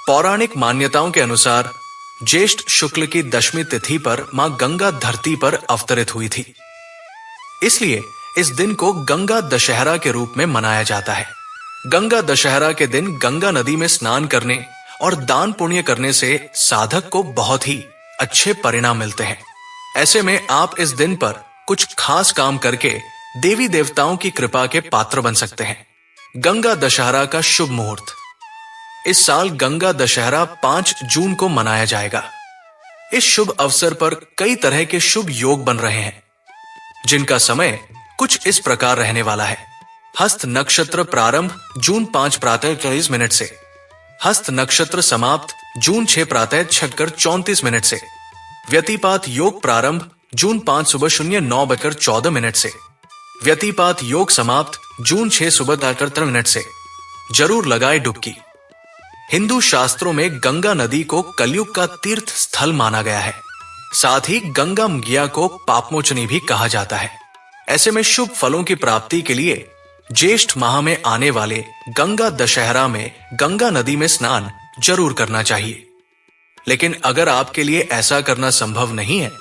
पौराणिक मान्यताओं के अनुसार ज्येष्ठ शुक्ल की दशमी तिथि पर मां गंगा धरती पर अवतरित हुई थी। इसलिए इस दिन को गंगा दशहरा के रूप में मनाया जाता है। गंगा दशहरा के दिन गंगा नदी में स्नान करने और दान पुण्य करने से साधक को बहुत ही अच्छे परिणाम मिलते हैं। ऐसे में आप इस दिन पर कुछ खास काम करके देवी देवताओं की कृपा के पात्र बन सकते हैं। गंगा दशहरा का शुभ मुहूर्त। इस साल गंगा दशहरा 5 जून को मनाया जाएगा। इस शुभ अवसर पर कई तरह के शुभ योग बन रहे हैं, जिनका समय कुछ इस प्रकार रहने वाला है। हस्त नक्षत्र प्रारंभ जून 5 प्रातः 24 मिनट से। हस्त नक्षत्र समाप्त जून 6 प्रातः 6:34 से। व्यतिपात योग प्रारंभ जून 5 सुबह 09:14 से। व्यतिपात योग समाप्त जून 6 सुबह 13 से। जरूर लगाए डुबकी। हिंदू शास्त्रों में गंगा नदी को कलयुग का तीर्थ स्थल माना गया है। साथ ही गंगा मैया को पापमोचनी भी कहा जाता है। ऐसे में शुभ फलों की प्राप्ति के लिए ज्येष्ठ माह में आने वाले गंगा दशहरा में गंगा नदी में स्नान जरूर करना चाहिए। लेकिन अगर आपके लिए ऐसा करना संभव नहीं है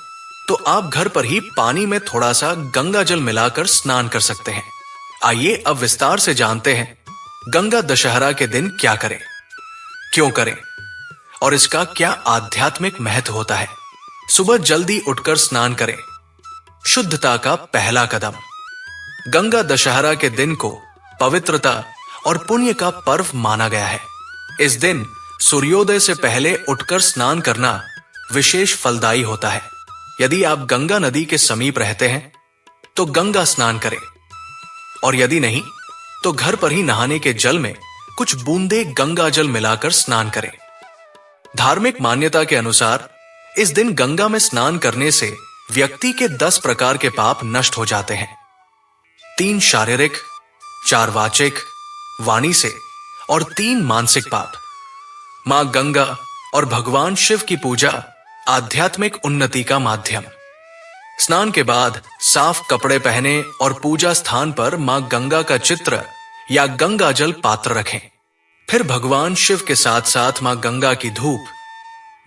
तो आप घर पर ही पानी में थोड़ा सा गंगा जल मिलाकर स्नान कर सकते हैं। आइए अब विस्तार से जानते हैं गंगा दशहरा के दिन क्या करें, क्यों करें और इसका क्या आध्यात्मिक महत्व होता है। सुबह जल्दी उठकर स्नान करें। शुद्धता का पहला कदम। गंगा दशहरा के दिन को पवित्रता और पुण्य का पर्व माना गया है। इस दिन सूर्योदय से पहले उठकर स्नान करना विशेष फलदायी होता है। यदि आप गंगा नदी के समीप रहते हैं तो गंगा स्नान करें, और यदि नहीं तो घर पर ही नहाने के जल में कुछ बूंदे गंगा जल मिलाकर स्नान करें। धार्मिक मान्यता के अनुसार इस दिन गंगा में स्नान करने से व्यक्ति के 10 प्रकार के पाप नष्ट हो जाते हैं। 3 शारीरिक, 4 वाचिक वाणी से और 3 मानसिक पाप। मां गंगा और भगवान शिव की पूजा आध्यात्मिक उन्नति का माध्यम। स्नान के बाद साफ कपड़े पहने और पूजा स्थान पर मां गंगा का चित्र या गंगा जल पात्र रखें। फिर भगवान शिव के साथ साथ मां गंगा की धूप,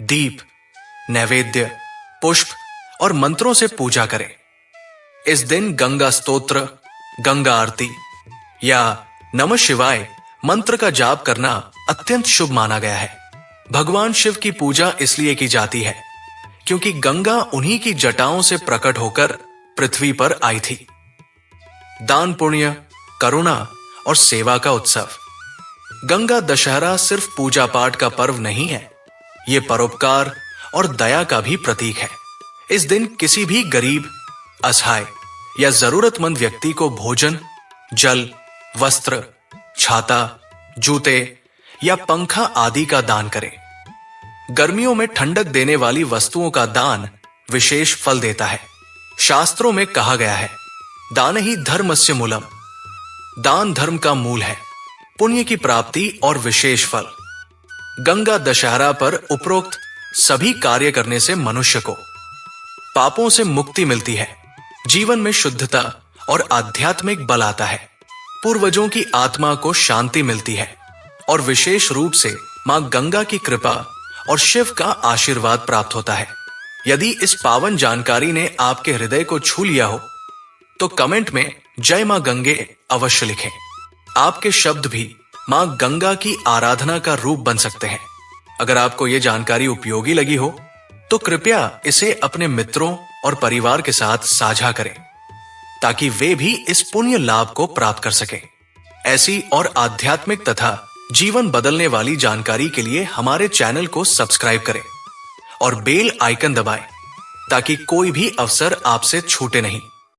दीप, नैवेद्य, पुष्प और मंत्रों से पूजा करें। इस दिन गंगा स्तोत्र, गंगा आरती या नमः शिवाय मंत्र का जाप करना अत्यंत शुभ माना गया है। भगवान शिव की पूजा इसलिए की जाती है क्योंकि गंगा उन्हीं की जटाओं से प्रकट होकर पृथ्वी पर आई थी। दान पुण्य, करुणा और सेवा का उत्सव। गंगा दशहरा सिर्फ पूजा पाठ का पर्व नहीं है, यह परोपकार और दया का भी प्रतीक है। इस दिन किसी भी गरीब, असहाय या जरूरतमंद व्यक्ति को भोजन, जल, वस्त्र, छाता, जूते या पंखा आदि का दान करें। गर्मियों में ठंडक देने वाली वस्तुओं का दान विशेष फल देता है। शास्त्रों में कहा गया है, दान ही धर्मस्य मूलम। दान धर्म का मूल है। पुण्य की प्राप्ति और विशेष फल। गंगा दशहरा पर उपरोक्त सभी कार्य करने से मनुष्य को पापों से मुक्ति मिलती है, जीवन में शुद्धता और आध्यात्मिक बल आता है, पूर्वजों की आत्मा को शांति मिलती है और विशेष रूप से मां गंगा की कृपा और शिव का आशीर्वाद प्राप्त होता है। यदि इस पावन जानकारी ने आपके हृदय को छू लिया हो तो कमेंट में जय मां गंगे अवश्य लिखें। आपके शब्द भी मां गंगा की आराधना का रूप बन सकते हैं। अगर आपको यह जानकारी उपयोगी लगी हो तो कृपया इसे अपने मित्रों और परिवार के साथ साझा करें ताकि वे भी इस पुण्य लाभ को प्राप्त कर सकें। ऐसी और आध्यात्मिक तथा जीवन बदलने वाली जानकारी के लिए हमारे चैनल को सब्सक्राइब करें और बेल आइकन दबाएं ताकि कोई भी अवसर आपसे छूटे नहीं।